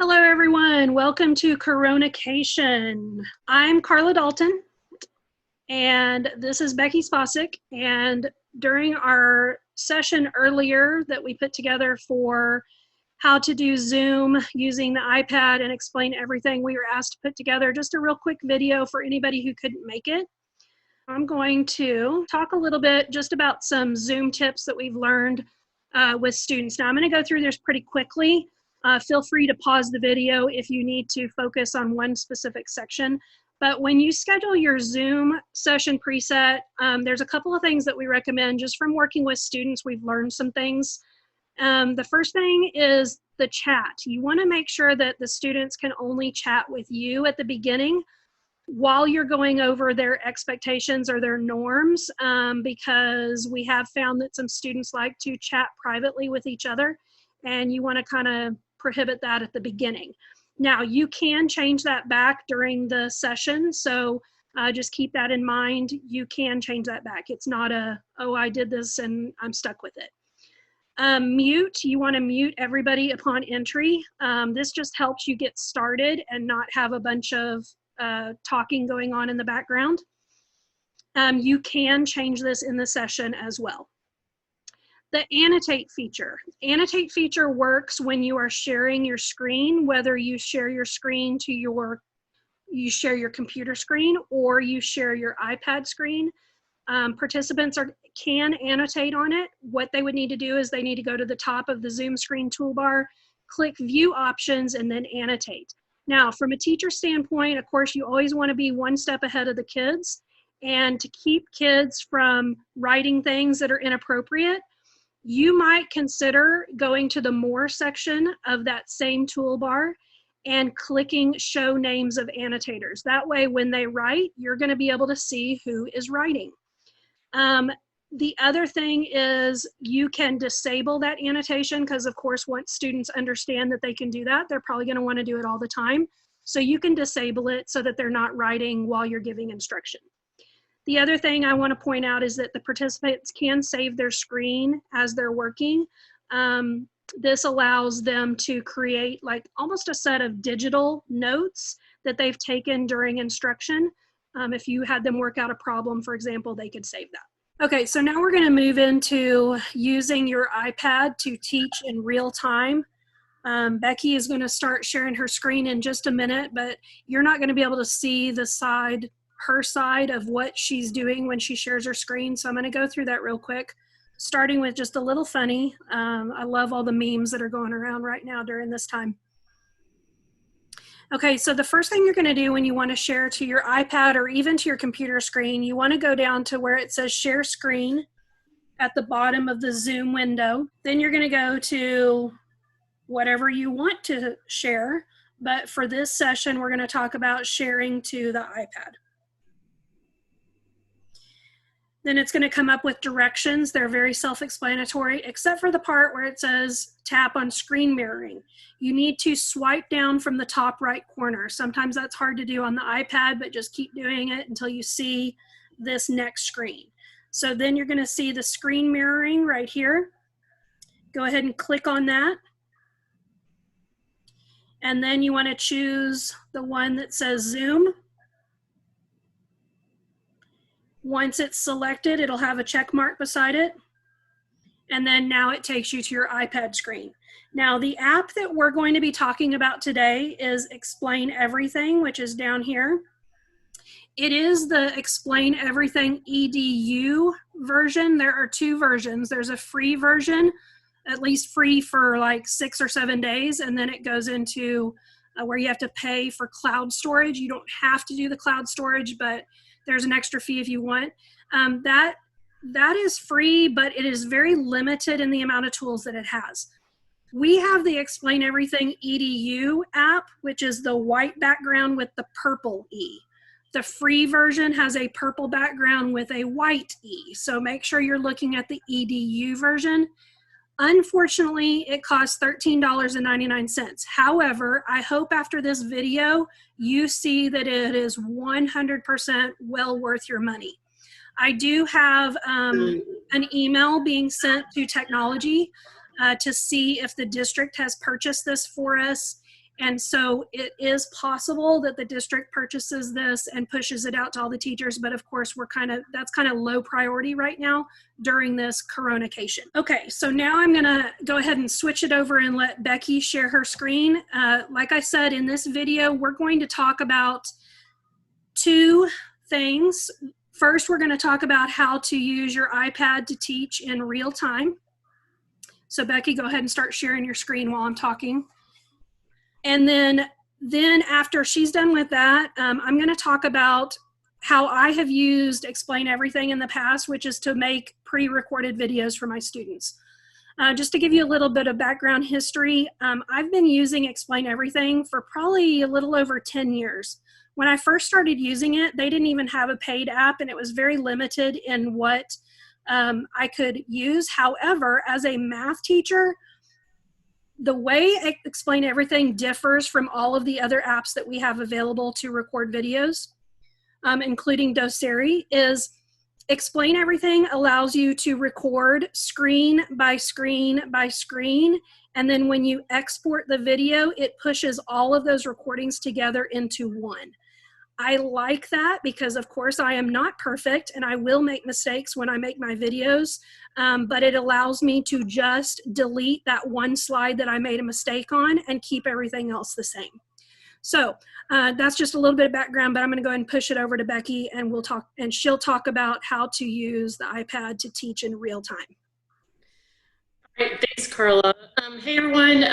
Hello, everyone. Welcome to Coronacation. I'm Carla Dalton, and this is Becky Spasic. And during our session earlier that we put together for how to do Zoom using the iPad and explain everything, we were asked to put together just a real quick video for anybody who couldn't make it. I'm going to talk a little bit just about some Zoom tips that we've learned with students. Now, I'm going to go through this pretty quickly. Feel free to pause the video if you need to focus on one specific section. But when you schedule your Zoom session preset, there's a couple of things that we recommend just from working with students. We've learned some things. The first thing is the chat. You want to make sure that the students can only chat with you at the beginning while you're going over their expectations or their norms, because we have found that some students like to chat privately with each other, and you want to kind of prohibit that at the beginning. Now, you can change that back during the session, so just keep that in mind. You can change that back. It's not a, oh, I did this and I'm stuck with it. Mute, you want to mute everybody upon entry. This just helps you get started and not have a bunch of talking going on in the background. You can change this in the session as well. The annotate feature. Annotate feature works when you are sharing your screen, whether you share your screen to you share your computer screen or you share your iPad screen. Participants can annotate on it. What they would need to do is they need to go to the top of the Zoom screen toolbar, click view options, and then annotate. Now, from a teacher standpoint, of course, you always want to be one step ahead of the kids. And to keep kids from writing things that are inappropriate, you might consider going to the More section of that same toolbar and clicking Show Names of Annotators. That way, when they write, you're going to be able to see who is writing. The other thing is you can disable that annotation because, of course, once students understand that they can do that, they're probably going to want to do it all the time. So you can disable it so that they're not writing while you're giving instruction. The other thing I want to point out is that the participants can save their screen as they're working. This allows them to create like almost a set of digital notes that they've taken during instruction. If you had them work out a problem, for example, they could save that. Okay, so now we're going to move into using your iPad to teach in real time. Becky is going to start sharing her screen in just a minute, but you're not going to be able to see the side, her side of what she's doing when she shares her screen. So I'm going to go through that real quick, starting with just a little funny. I love all the memes that are going around right now during this time. Okay, so the first thing you're going to do when you want to share to your iPad or even to your computer screen, you want to go down to where it says Share Screen at the bottom of the Zoom window. Then you're going to go to whatever you want to share, but for this session, we're going to talk about sharing to the iPad. Then it's going to come up with directions. They're very self-explanatory, except for the part where it says tap on screen mirroring. You need to swipe down from the top right corner. Sometimes that's hard to do on the iPad, but just keep doing it until you see this next screen. So then you're going to see the screen mirroring right here. Go ahead and click on that. And then you want to choose the one that says Zoom. Once it's selected, it'll have a check mark beside it. And then now it takes you to your iPad screen. Now, the app that we're going to be talking about today is Explain Everything, which is down here. It is the Explain Everything EDU version. There are two versions. There's a free version, at least free for like 6 or 7 days, and then it goes into where you have to pay for cloud storage. You don't have to do the cloud storage, but there's an extra fee if you want. That is free, but it is very limited in the amount of tools that it has. We have the Explain Everything EDU app, which is the white background with the purple E. The free version has a purple background with a white E. So make sure you're looking at the EDU version. Unfortunately, it costs $13.99. However, I hope after this video, you see that it is 100% well worth your money. I do have an email being sent to technology to see if the district has purchased this for us. And so it is possible that the district purchases this and pushes it out to all the teachers, but of course that's kind of low priority right now during this coronacation. Okay, so now I'm gonna go ahead and switch it over and let Becky share her screen. Like I said, in this video, we're going to talk about two things. First, we're gonna talk about how to use your iPad to teach in real time. So Becky, go ahead and start sharing your screen while I'm talking. And then after she's done with that, I'm going to talk about how I have used Explain Everything in the past, which is to make pre-recorded videos for my students. Just to give you a little bit of background history, I've been using Explain Everything for probably a little over 10 years. When I first started using it, they didn't even have a paid app, and it was very limited in what I could use. However, as a math teacher, the way Explain Everything differs from all of the other apps that we have available to record videos, including Doceri, is Explain Everything allows you to record screen by screen by screen, and then when you export the video, it pushes all of those recordings together into one. I like that because, of course, I am not perfect and I will make mistakes when I make my videos, but it allows me to just delete that one slide that I made a mistake on and keep everything else the same. So that's just a little bit of background, but I'm going to go ahead and push it over to Becky, and she'll talk about how to use the iPad to teach in real time. All right, thanks, Carla. Hey, everyone.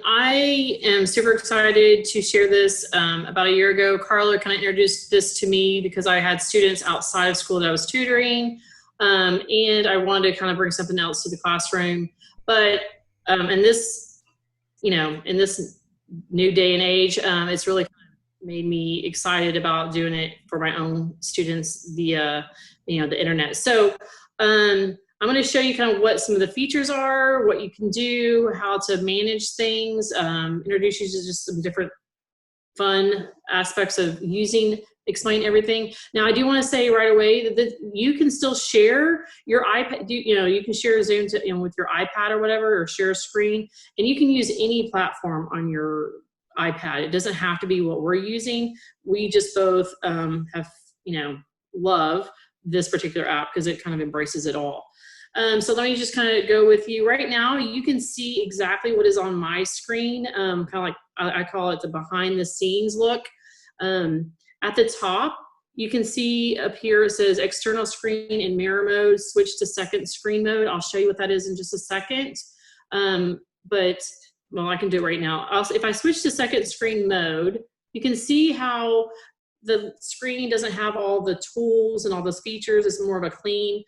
I am super excited to share this. About a year ago, Carla kind of introduced this to me because I had students outside of school that I was tutoring, and I wanted to kind of bring something else to the classroom. But in this, in this new day and age, it's really kind of made me excited about doing it for my own students via, the internet. So I'm going to show you kind of what some of the features are, what you can do, how to manage things, introduce you to just some different fun aspects of using Explain Everything. Now, I do want to say right away that you can still share your iPad, you can share Zoom with your iPad or whatever, or share a screen, and you can use any platform on your iPad. It doesn't have to be what we're using. We just both have, love this particular app because it kind of embraces it all. So let me just kind of go with you right now. You can see exactly what is on my screen, kind of like I call it the behind the scenes look. At the top, you can see up here it says external screen in mirror mode, switch to second screen mode. I'll show you what that is in just a second. Well, I can do it right now. Also, if I switch to second screen mode, you can see how the screen doesn't have all the tools and all those features. It's more of a clean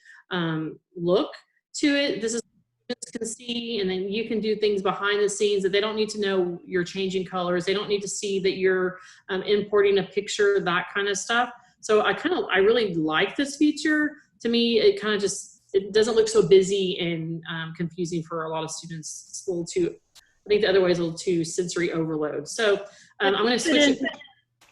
look to it. This is what you can see, and then you can do things behind the scenes that they don't need to know you're changing colors. They don't need to see that you're importing a picture, that kind of stuff. So I really like this feature. To me, it kind of it doesn't look so busy and confusing for a lot of students. It's a little too, I think the other way is a little too sensory overload. So I'm going to switch it.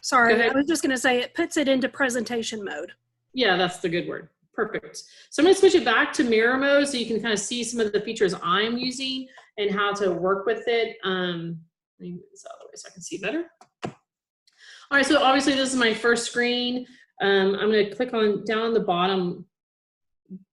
Sorry, I was just going to say it puts it into presentation mode. Yeah, that's the good word. Perfect. So I'm going to switch it back to mirror mode so you can kind of see some of the features I'm using and how to work with it. Let me move this out of the way so I can see better. All right, so obviously this is my first screen. I'm going to click on down the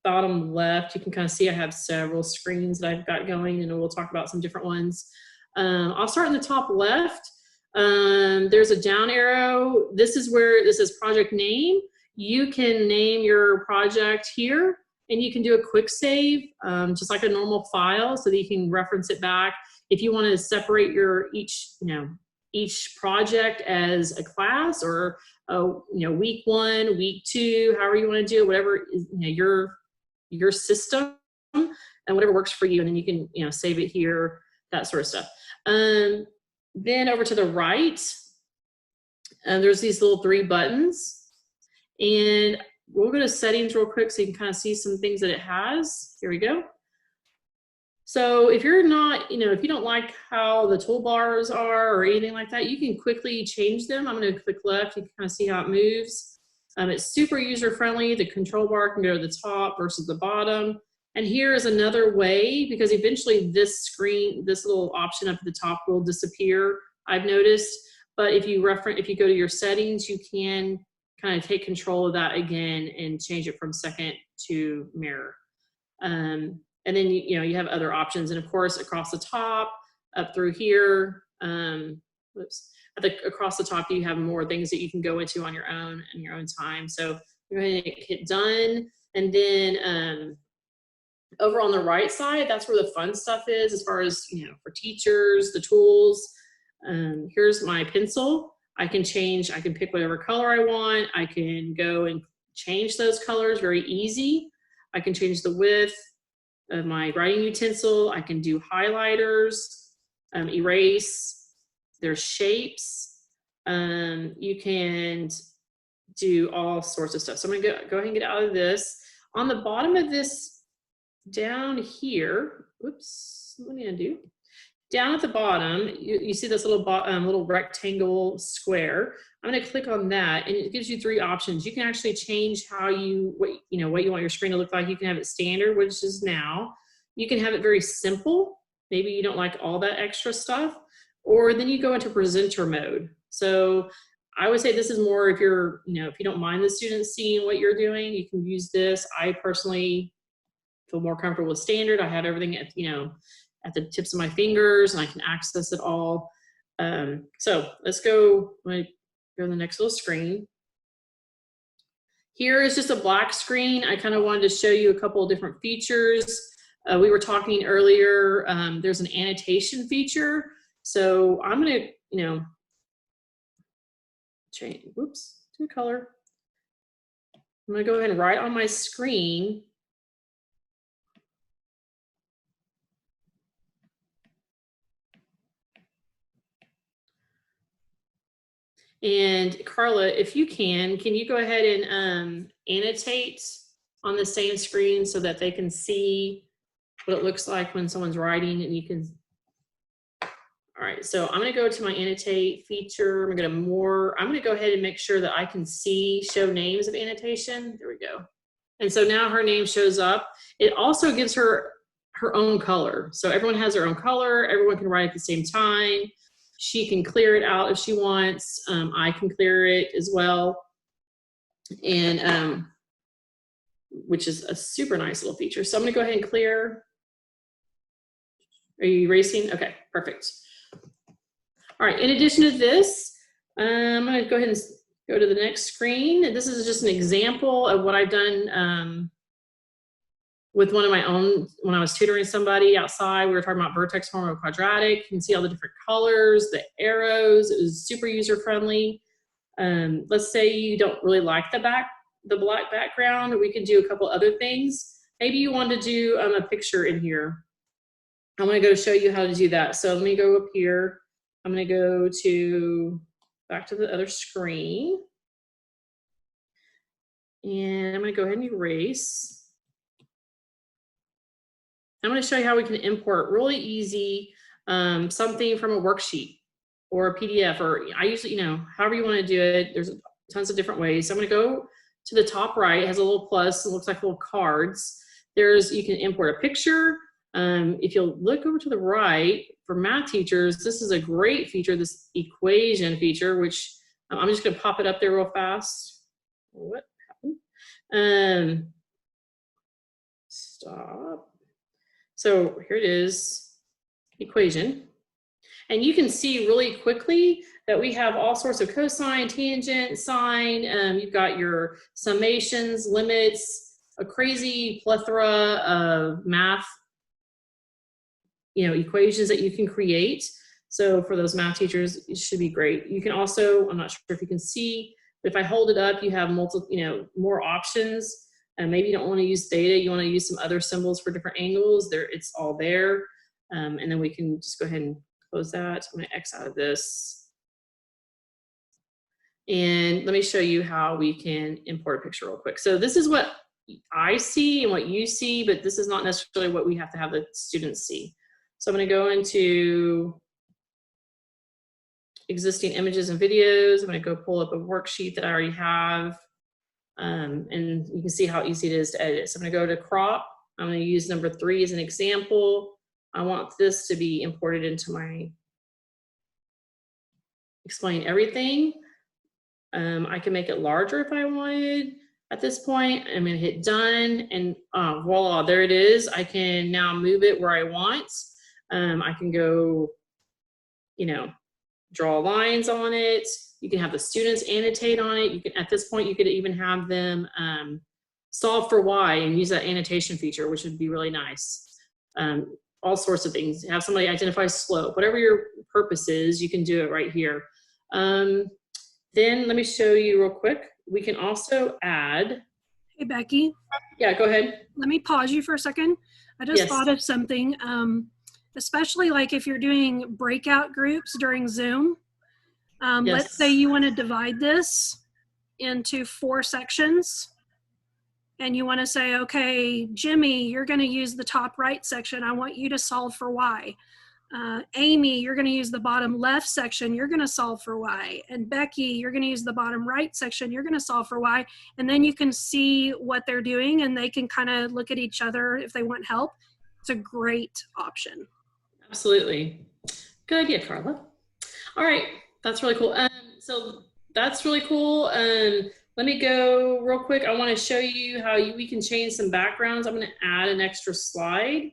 bottom left. You can kind of see I have several screens that I've got going, and we'll talk about some different ones. I'll start in the top left. There's a down arrow. This is where this is project name. You can name your project here, and you can do a quick save, just like a normal file, so that you can reference it back. If you want to separate each project as a class, or week 1, week 2, however you want to do it, whatever is your system and whatever works for you, and then you can save it here, that sort of stuff. Then over to the right, there's these little 3 buttons. And we'll go to settings real quick so you can kind of see some things that it has. Here we go. So if you're not, if you don't like how the toolbars are or anything like that, you can quickly change them. I'm going to click left. You can kind of see how it moves. It's super user-friendly. The control bar can go to the top versus the bottom. And here is another way, because eventually this screen, this little option up at the top will disappear. I've noticed. But if you go to your settings, you can kind of take control of that again and change it from second to mirror. And then you have other options, and of course across the top, up through here, across the top you have more things that you can go into on your own in your own time. So go ahead and hit done, and then over on the right side, that's where the fun stuff is as far as for teachers, the tools. Here's my pencil. I can pick whatever color I want. I can go and change those colors, very easy. I can change the width of my writing utensil. I can do highlighters, erase. There's shapes. You can do all sorts of stuff. So I'm gonna go ahead and get out of this. On the bottom of this down here, oops, what am I gonna do? Down at the bottom, you see this little rectangle square. I'm going to click on that, and it gives you 3 options. You can actually change what you want your screen to look like. You can have it standard, which is now. You can have it very simple. Maybe you don't like all that extra stuff, or then you go into presenter mode. So I would say this is more if you're, if you don't mind the students seeing what you're doing, you can use this. I personally feel more comfortable with standard. I have everything at the tips of my fingers, and I can access it all. So let's go to the next little screen. Here is just a black screen. I kind of wanted to show you a couple of different features. We were talking earlier, there's an annotation feature. So I'm gonna, change, whoops, to color. I'm gonna go ahead and write on my screen. And Carla, if you can you go ahead and annotate on the same screen so that they can see what it looks like when someone's writing, and you can. All right, so I'm gonna go to my annotate feature. I'm gonna go ahead and make sure that I can show names of annotation. There we go. And so now her name shows up. It also gives her own color. So everyone has their own color. Everyone can write at the same time. She can clear it out if she wants. I can clear it as well. And which is a super nice little feature. So I'm gonna go ahead and clear. Are you erasing? Okay, perfect. All right, in addition to this, I'm gonna go ahead and go to the next screen. This is just an example of what I've done with one of my own, when I was tutoring somebody outside. We were talking about vertex form or quadratic. You can see all the different colors, the arrows. It was super user-friendly. Let's say you don't really like the black background. We could do a couple other things. Maybe you want to do a picture in here. I'm gonna go show you how to do that. So let me go up here. I'm gonna go back to the other screen. And I'm gonna go ahead and erase. I'm going to show you how we can import really easy something from a worksheet or a PDF, or I usually, however you want to do it. There's tons of different ways. So I'm going to go to the top right. It has a little plus. It looks like little cards. You can import a picture. If you'll look over to the right, for math teachers, this is a great feature, this equation feature, which I'm just going to pop it up there real fast. What happened? Stop. So here it is, equation. And you can see really quickly that we have all sorts of cosine, tangent, sine. You've got your summations, limits, a crazy plethora of math, equations that you can create. So for those math teachers, it should be great. You can also, I'm not sure if you can see, but if I hold it up, you have more options. And maybe you don't want to use theta, you want to use some other symbols for different angles. It's all there. And then we can just go ahead and close that. I'm going to X out of this. And let me show you how we can import a picture real quick. So this is what I see and what you see, but this is not necessarily what we have to have the students see. So I'm going to go into existing images and videos. I'm going to go pull up a worksheet that I already have. And you can see how easy it is to edit. So I'm going to go to crop. I'm going to use number 3 as an example. I want this to be imported into my explain everything. I can make it larger if I wanted. At this point, I'm gonna hit done, and voila, there it is. I can now move it where I want. I can go, you know, draw lines on it. You can have the students annotate on it. You can, at this point, you could even have them solve for why and use that annotation feature, which would be really nice. All sorts of things. Have somebody identify slope. Whatever your purpose is, you can do it right here. Then let me show you real quick. We can also add. Hey, Becky. Yeah, go ahead. Let me pause you for a second. I just thought of something, especially like if you're doing breakout groups during Zoom. Let's say you want to divide this into 4 sections. And you want to say, okay, Jimmy, you're going to use the top right section. I want you to solve for why. Amy, you're going to use the bottom left section. You're going to solve for why. And Becky, you're going to use the bottom right section. You're going to solve for why. And then you can see what they're doing and they can kind of look at each other if they want help. It's a great option. Absolutely. Good idea, Carla. All right. That's really cool. So that's really cool. Let me go real quick. I want to show you how we can change some backgrounds. I'm going to add an extra slide.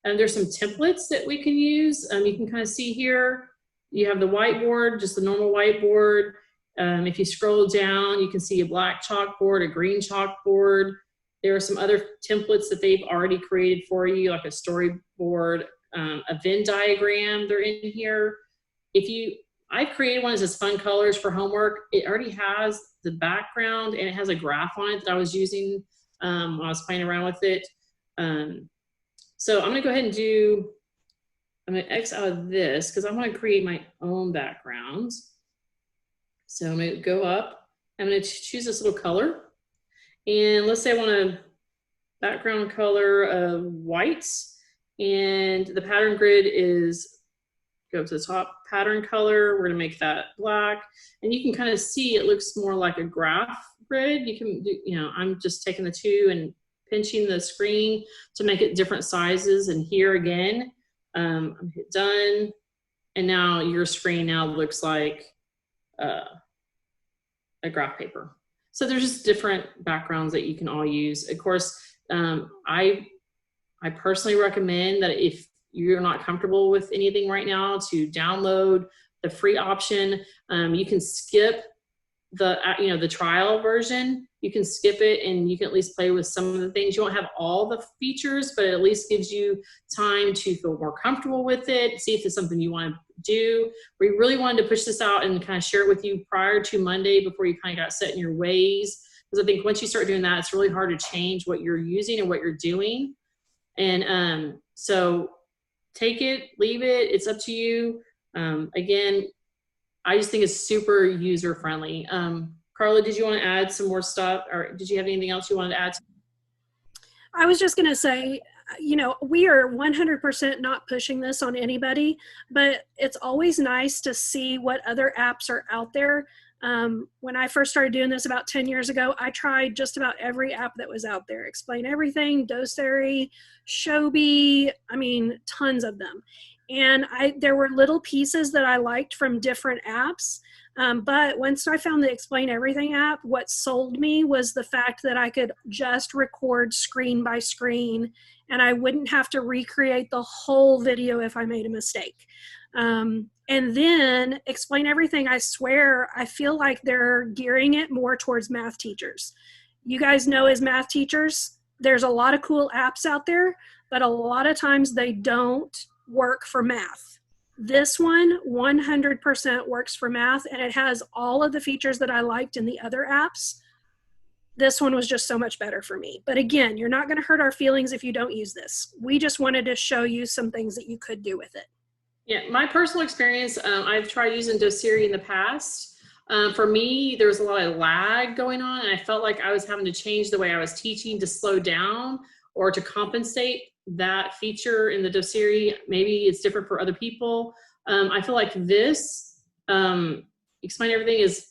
And there's some templates that we can use. You can kind of see here, you have the whiteboard, just the normal whiteboard. If you scroll down, you can see a black chalkboard, a green chalkboard. There are some other templates that they've already created for you, like a storyboard, a Venn diagram, they're in here. I've created one that says fun colors for homework. It already has the background and it has a graph on it that I was using when I was playing around with it. So I'm gonna go ahead and I'm gonna X out of this because I want to create my own backgrounds. So I'm gonna go up, I'm gonna choose this little color. And let's say I want a background color of white, and the pattern grid is, go to the top pattern color, we're gonna make that black. And you can kind of see it looks more like a graph grid. You can do, I'm just taking the 2 and pinching the screen to make it different sizes. And here again, I'm hit done. And now your screen now looks like a graph paper. So there's just different backgrounds that you can all use. Of course, I personally recommend that if you're not comfortable with anything right now, to download the free option. You can skip the trial version. You can skip it and you can at least play with some of the things. You won't have all the features, but it at least gives you time to feel more comfortable with it, see if it's something you want to do. We really wanted to push this out and kind of share it with you prior to Monday before you kind of got set in your ways. Because I think once you start doing that, it's really hard to change what you're using and what you're doing. And so take it, leave it, it's up to you. Again, I just think it's super user friendly. Carla, did you want to add some more stuff, or did you have anything else you wanted to add? I was just going to say, we are 100% not pushing this on anybody, but it's always nice to see what other apps are out there. When I first started doing this about 10 years ago, I tried just about every app that was out there. Explain Everything, Doceri, Shobi, tons of them. And there were little pieces that I liked from different apps. But once I found the Explain Everything app, what sold me was the fact that I could just record screen by screen and I wouldn't have to recreate the whole video if I made a mistake. And then Explain Everything, I swear, I feel like they're gearing it more towards math teachers. You guys know, as math teachers, there's a lot of cool apps out there, but a lot of times they don't work for math. This one 100% works for math, and it has all of the features that I liked in the other apps. This one was just so much better for me. But again, you're not going to hurt our feelings if you don't use this. We just wanted to show you some things that you could do with it. Yeah, my personal experience, I've tried using Doceri in the past. For me, there was a lot of lag going on, and I felt like I was having to change the way I was teaching to slow down or to compensate that feature in the Doceri. Maybe it's different for other people. I feel like this, Explain Everything, is,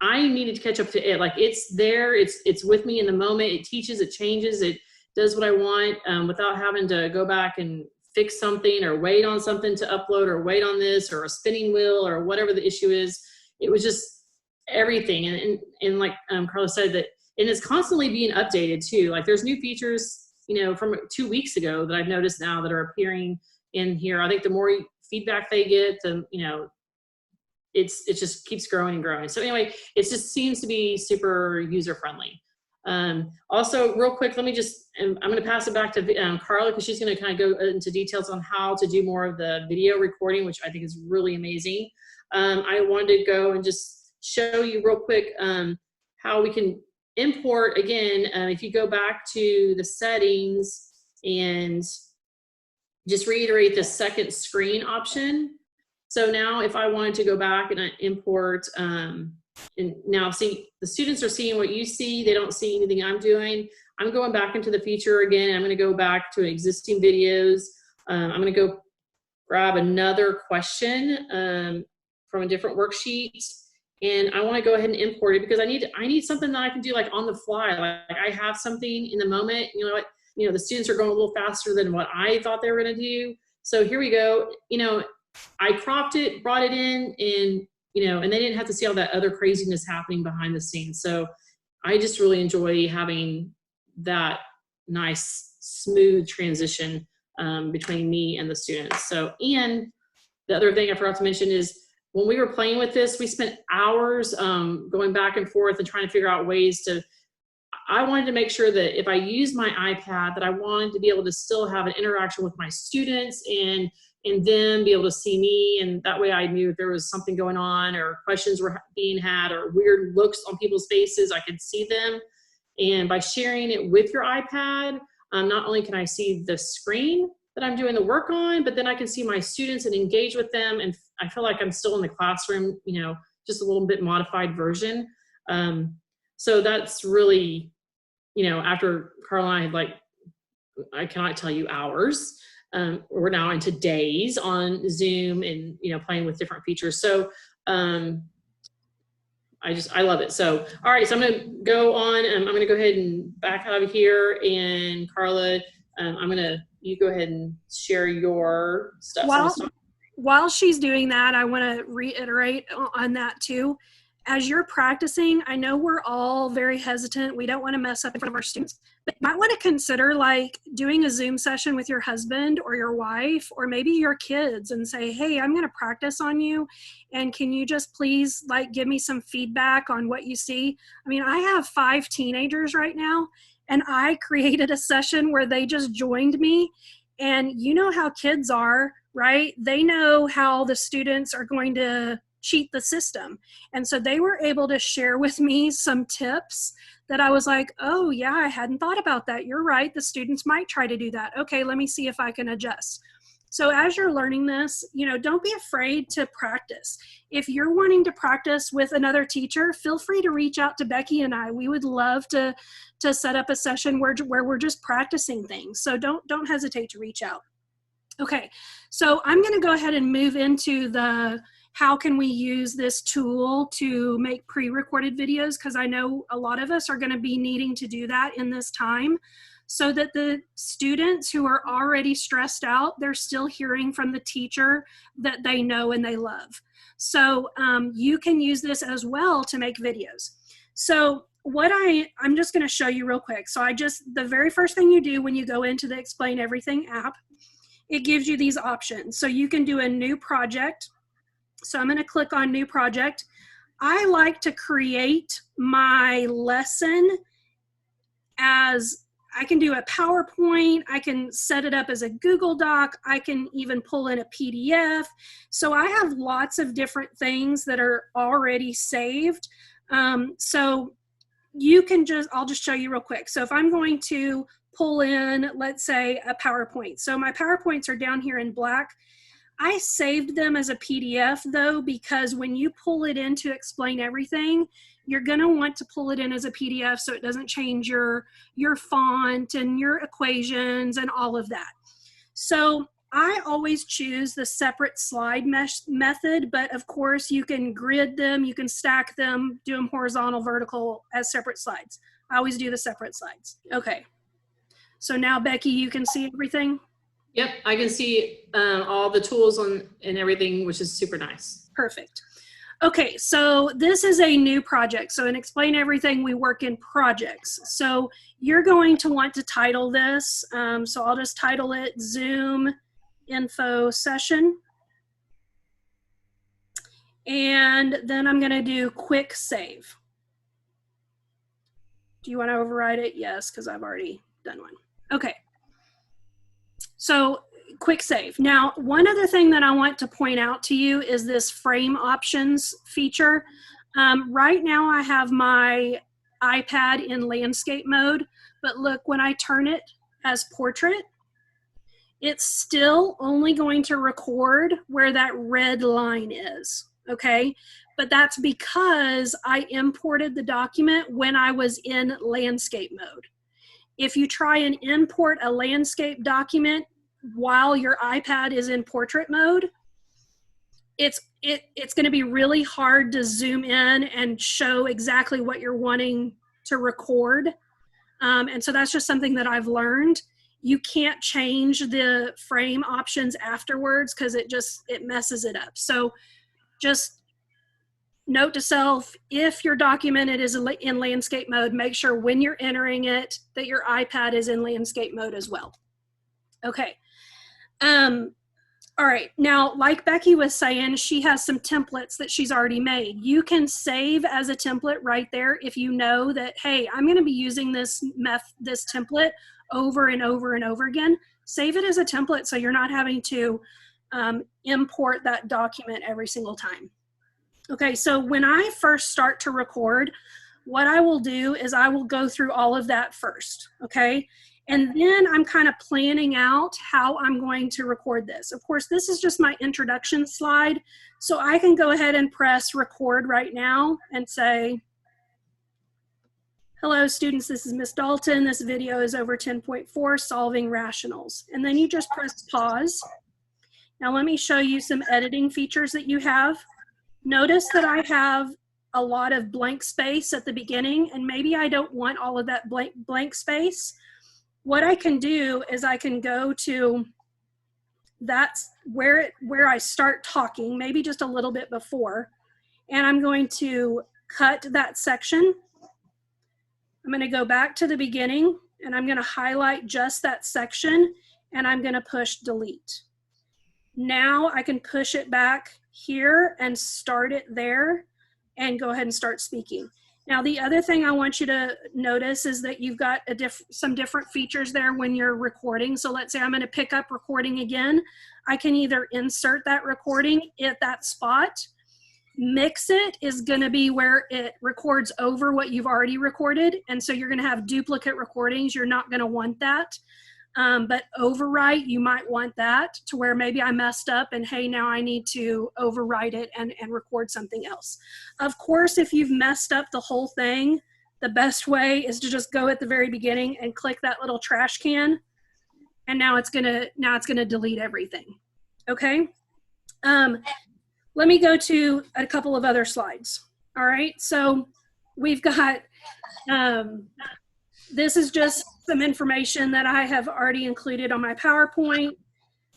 I needed to catch up to it. Like, it's there, it's with me in the moment. It teaches, it changes, it does what I want without having to go back and fix something or wait on something to upload or wait on this or a spinning wheel or whatever the issue is. It was just everything. And like Carla said, that, and it's constantly being updated too. Like there's new features, you know, from 2 weeks ago that I've noticed now that are appearing in here. I think the more feedback they get, the, you know, it just keeps growing and growing. So anyway, it just seems to be super user friendly. Also, real quick, let me just, I'm going to pass it back to Carla, because she's going to kind of go into details on how to do more of the video recording, which I think is really amazing. I wanted to go and just show you real quick how we can import, again, if you go back to the settings and just reiterate the second screen option. So now if I wanted to go back and I import, and now see, the students are seeing what you see, they don't see anything I'm doing. I'm going back into the feature again. I'm going to go back to existing videos. I'm going to go grab another question from a different worksheet, and I want to go ahead and import it because I need something that I can do like on the fly. Like I have something in the moment, you know what, the students are going a little faster than what I thought they were going to do. So here we go. I cropped it, brought it in, and and they didn't have to see all that other craziness happening behind the scenes. So I just really enjoy having that nice, smooth transition between me and the students. So, and the other thing I forgot to mention is when we were playing with this, we spent hours going back and forth and trying to figure out ways to, I wanted to make sure that if I used my iPad, that I wanted to be able to still have an interaction with my students and then be able to see me, and that way I knew if there was something going on or questions were being had or weird looks on people's faces, I could see them. And by sharing it with your iPad, not only can I see the screen that I'm doing the work on, but then I can see my students and engage with them, and I feel like I'm still in the classroom, just a little bit modified version. So that's really, after Carla and I had I cannot tell you hours. We're now into days on Zoom and, playing with different features. So I love it. So, all right, so I'm going to go on. I'm going to go ahead and back out of here. And Carla, you go ahead and share your stuff. While she's doing that, I want to reiterate on that too. As you're practicing, I know we're all very hesitant. We don't want to mess up in front of our students, but you might want to consider doing a Zoom session with your husband or your wife, or maybe your kids, and say, hey, I'm going to practice on you. And can you just please give me some feedback on what you see? I mean, I have 5 teenagers right now, and I created a session where they just joined me. And you know how kids are, right? They know how the students are going to cheat the system. And so they were able to share with me some tips that I was like, oh yeah, I hadn't thought about that. You're right. The students might try to do that. Okay, let me see if I can adjust. So as you're learning this, don't be afraid to practice. If you're wanting to practice with another teacher, feel free to reach out to Becky and I. We would love to set up a session where we're just practicing things. So don't hesitate to reach out. Okay, so I'm going to go ahead and move into the how can we use this tool to make pre-recorded videos, because I know a lot of us are going to be needing to do that in this time, so that the students who are already stressed out, they're still hearing from the teacher that they know and they love. So you can use this as well to make videos. So what I'm just going to show you real quick. So the very first thing you do when you go into the Explain Everything app, it gives you these options. So you can do a new project. So I'm going to click on new project. I like to create my lesson as, I can do a PowerPoint, I can set it up as a Google Doc, I can even pull in a PDF. So I have lots of different things that are already saved. So you can I'll just show you real quick. So if I'm going to pull in, let's say, a PowerPoint. So my PowerPoints are down here in black. I saved them as a PDF though, because when you pull it in to Explain Everything, you're going to want to pull it in as a PDF so it doesn't change your font and your equations and all of that. So I always choose the separate slide method, but of course you can grid them, you can stack them, do them horizontal, vertical as separate slides. I always do the separate slides. Okay. So now, Becky, you can see everything? Yep, I can see all the tools and everything, which is super nice. Perfect. Okay, so this is a new project. So in Explain Everything, we work in projects. So you're going to want to title this. So I'll just title it Zoom Info Session. And then I'm going to do quick save. Do you want to override it? Yes, because I've already done one. Okay. So quick save. Now, one other thing that I want to point out to you is this frame options feature. Right now I have my iPad in landscape mode, but look, when I turn it as portrait, it's still only going to record where that red line is, okay? But that's because I imported the document when I was in landscape mode. If you try and import a landscape document while your iPad is in portrait mode, it's going to be really hard to zoom in and show exactly what you're wanting to record. And so that's just something that I've learned. You can't change the frame options afterwards because it messes it up. So just note to self, if your document is in landscape mode, make sure when you're entering it that your iPad is in landscape mode as well. Okay. All right, now like Becky was saying, she has some templates that she's already made. You can save as a template right there if you know that, hey, I'm gonna be using this template over and over and over again. Save it as a template so you're not having to import that document every single time. Okay, so when I first start to record, what I will do is I will go through all of that first, okay? And then I'm kind of planning out how I'm going to record this. Of course, this is just my introduction slide. So I can go ahead and press record right now and say, hello students, this is Miss Dalton. This video is over 10.4, solving rationals. And then you just press pause. Now let me show you some editing features that you have. Notice that I have a lot of blank space at the beginning, and maybe I don't want all of that blank space. What I can do is I can go to that's where I start talking, maybe just a little bit before, and I'm going to cut that section. I'm going to go back to the beginning, and I'm going to highlight just that section, and I'm going to push delete. Now I can push it back here and start it there and go ahead and start speaking. Now, the other thing I want you to notice is that you've got some different features there when you're recording. So let's say I'm going to pick up recording again. I can either insert that recording at that spot. Mix it is going to be where it records over what you've already recorded. And so you're going to have duplicate recordings. You're not going to want that. But overwrite, you might want that to where maybe I messed up and hey, now I need to overwrite it and record something else. Of course, if you've messed up the whole thing, the best way is to just go at the very beginning and click that little trash can, and now it's gonna delete everything. Okay. Let me go to a couple of other slides. All right, so we've got this is just some information that I have already included on my PowerPoint.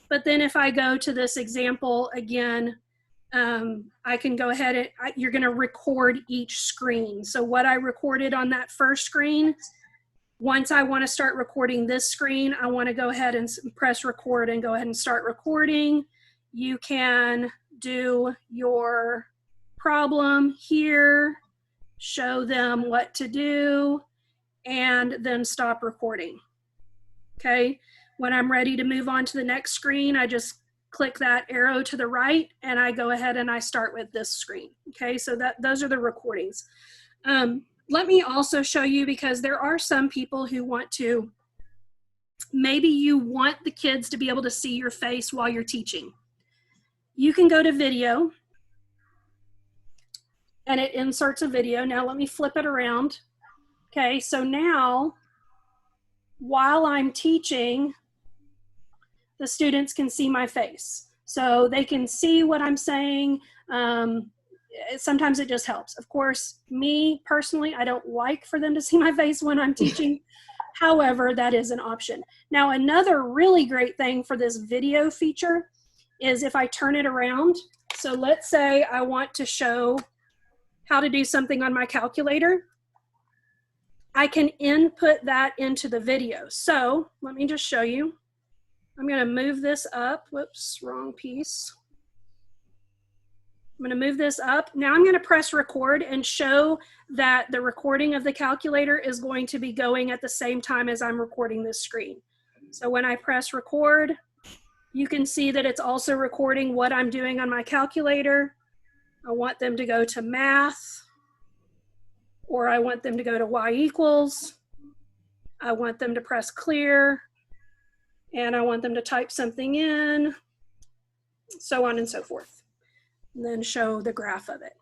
But then if I go to this example again, I can go ahead and you're going to record each screen. So what I recorded on that first screen, once I want to start recording this screen, I want to go ahead and press record and go ahead and start recording. You can do your problem here, show them what to do, and then stop recording. Okay, when I'm ready to move on to the next screen, I just click that arrow to the right and I go ahead and I start with this screen. Okay, so those are the recordings. Let me also show you, because there are some people who want to, maybe you want the kids to be able to see your face while you're teaching. You can go to video and it inserts a video. Now let me flip it around. Okay, so now, while I'm teaching, the students can see my face. So they can see what I'm saying. Sometimes it just helps. Of course, me personally, I don't like for them to see my face when I'm teaching, However, that is an option. Now, another really great thing for this video feature is if I turn it around. So let's say I want to show how to do something on my calculator. I can input that into the video. So let me just show you. I'm going to move this up. Whoops, wrong piece. I'm going to move this up. Now I'm going to press record and show that the recording of the calculator is going to be going at the same time as I'm recording this screen. So when I press record, you can see that it's also recording what I'm doing on my calculator. I want them to go to math, or I want them to go to y equals. I want them to press clear, and I want them to type something in, so on and so forth, and then show the graph of it.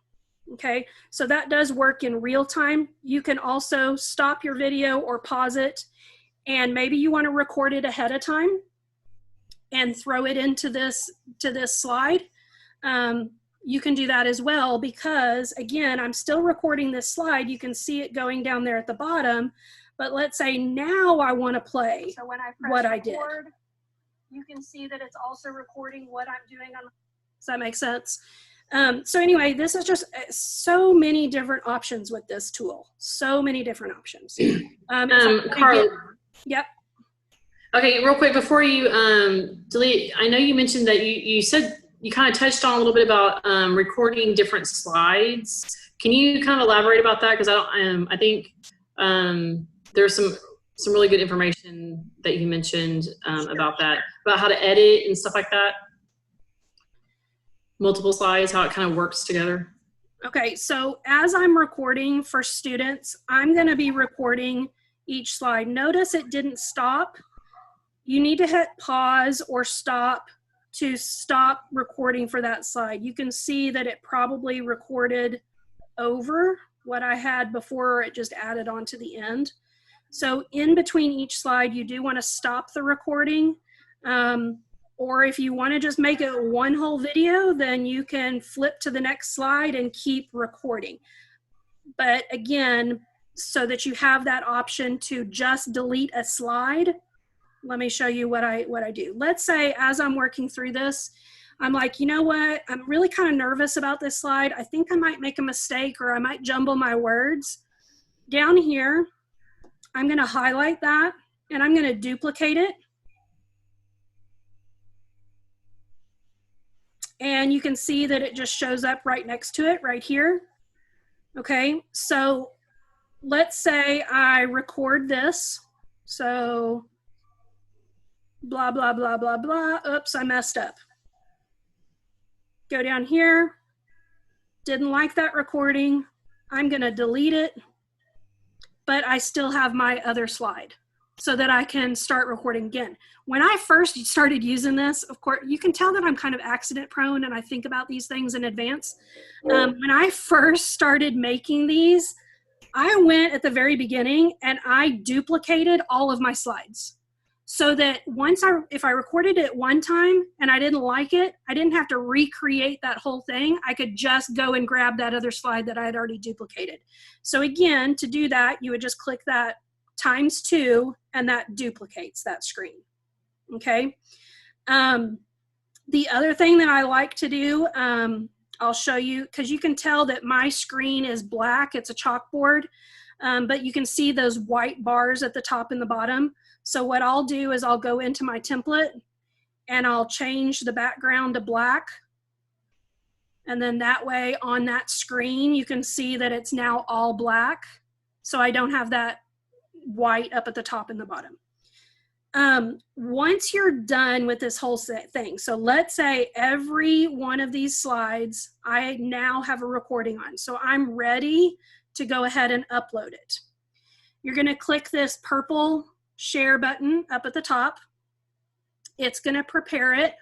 Okay, so that does work in real time. You can also stop your video or pause it, and maybe you want to record it ahead of time and throw it into this slide. You can do that as well, because again, I'm still recording this slide. You can see it going down there at the bottom, but let's say now I want to play So when I press what I record, did. You can see that it's also recording what I'm doing on. Does that make sense? So anyway, this is just so many different options with this tool. So many different options. Carl. Yep. Okay, real quick before you delete, I know you mentioned that you said you kind of touched on a little bit about recording different slides. Can you kind of elaborate about that? Because I think there's some really good information that you mentioned about that, about how to edit and stuff like that. Multiple slides, how it kind of works together. Okay, so as I'm recording for students, I'm going to be recording each slide. Notice it didn't stop. You need to hit pause or stop to stop recording for that slide. You can see that it probably recorded over what I had before, or it just added on to the end. So in between each slide, you do want to stop the recording. Or if you want to just make it one whole video, then you can flip to the next slide and keep recording. But again, so that you have that option to just delete a slide, let me show you what I do. Let's say as I'm working through this, I'm like, you know what? I'm really kind of nervous about this slide. I think I might make a mistake, or I might jumble my words. Down here, I'm going to highlight that, and I'm going to duplicate it. And you can see that it just shows up right next to it right here. Okay, so let's say I record this. So blah, blah, blah, blah, blah. Oops, I messed up. Go down here. Didn't like that recording. I'm going to delete it, but I still have my other slide so that I can start recording again. When I first started using this, of course, you can tell that I'm kind of accident prone and I think about these things in advance. When I first started making these, I went at the very beginning and I duplicated all of my slides so that if I recorded it one time and I didn't like it, I didn't have to recreate that whole thing. I could just go and grab that other slide that I had already duplicated. So again, to do that, you would just click that ×2 and that duplicates that screen. Okay. The other thing that I like to do, I'll show you, because you can tell that my screen is black. It's a chalkboard, but you can see those white bars at the top and the bottom. So what I'll do is I'll go into my template and I'll change the background to black. And then that way on that screen, you can see that it's now all black. So I don't have that white up at the top and the bottom. Once you're done with this whole thing, so let's say every one of these slides, I now have a recording on. So I'm ready to go ahead and upload it. You're going to click this purple share button up at the top. It's going to prepare it.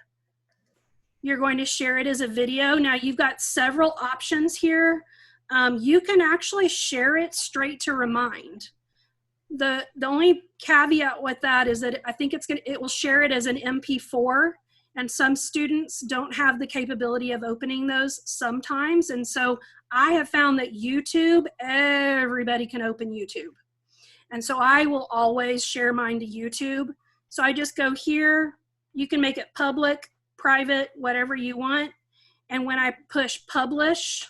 You're going to share it as a video. Now you've got several options here. You can actually share it straight to Remind. The only caveat with that is that I think it will share it as an MP4, and some students don't have the capability of opening those sometimes. And so I have found that YouTube, everybody can open YouTube. And so I will always share mine to YouTube. So I just go here. You can make it public, private, whatever you want. And when I push publish,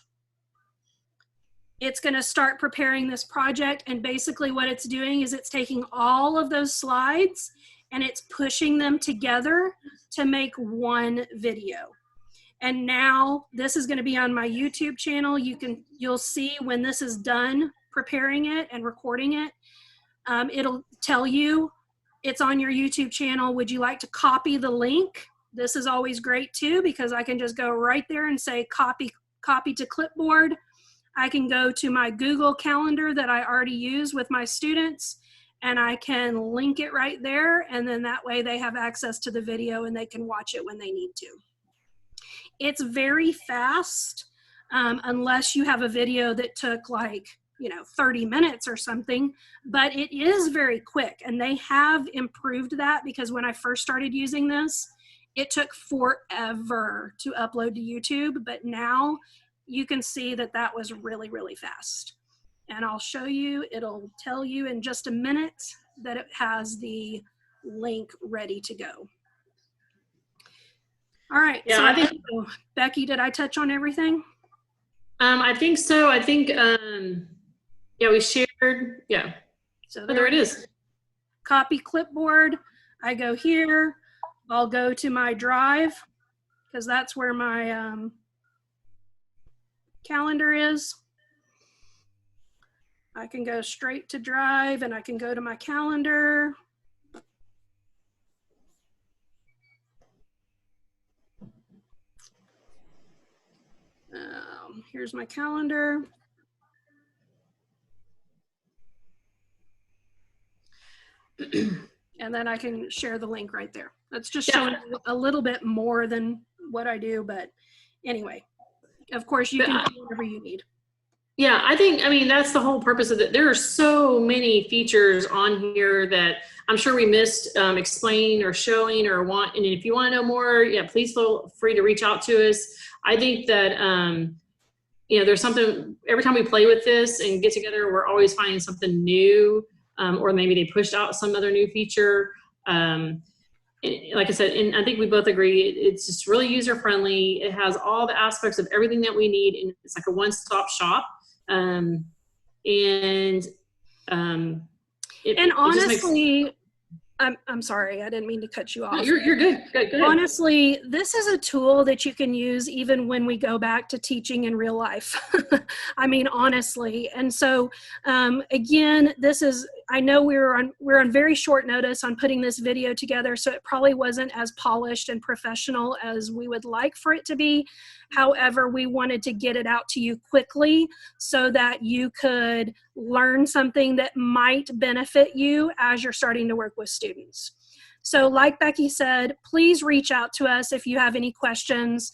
it's going to start preparing this project. And basically what it's doing is it's taking all of those slides and it's pushing them together to make one video. And now this is going to be on my YouTube channel. You'll see when this is done preparing it and recording it. It'll tell you it's on your YouTube channel. Would you like to copy the link? This is always great too, because I can just go right there and say copy to clipboard. I can go to my Google Calendar that I already use with my students, and I can link it right there. And then that way they have access to the video and they can watch it when they need to. It's very fast, unless you have a video that took like, 30 minutes or something, but it is very quick. And they have improved that, because when I first started using this, it took forever to upload to YouTube, but now you can see that that was really, really fast. And I'll show you, it'll tell you in just a minute that it has the link ready to go. All right. Yeah, so I think, Becky, did I touch on everything? I think so. I think, yeah, we shared. Yeah. So there it is. Copy clipboard. I go here. I'll go to my drive, because that's where my calendar is. I can go straight to drive and I can go to my calendar. Here's my calendar. And then I can share the link right there. That's just showing a little bit more than what I do, but anyway, of course you can do whatever you need. Yeah, I mean, that's the whole purpose of it. There are so many features on here that I'm sure we missed explaining or showing or and if you want to know more, yeah, please feel free to reach out to us. I think that, there's something, every time we play with this and get together, we're always finding something new, or maybe they pushed out some other new feature. Like I said, and I think we both agree, it's just really user-friendly. It has all the aspects of everything that we need, and it's like a one-stop shop. Honestly, I'm sorry, I didn't mean to cut you off. No, you're good. Go ahead. Honestly, this is a tool that you can use even when we go back to teaching in real life. I mean, honestly. And so, again, I know we're on very short notice on putting this video together, so it probably wasn't as polished and professional as we would like for it to be. However, we wanted to get it out to you quickly so that you could learn something that might benefit you as you're starting to work with students. So like Becky said, please reach out to us if you have any questions.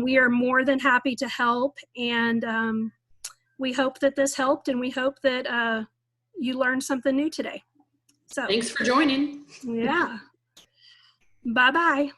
We are more than happy to help, and we hope that this helped, and we hope that you learned something new today. So thanks for joining. Yeah. Bye-bye.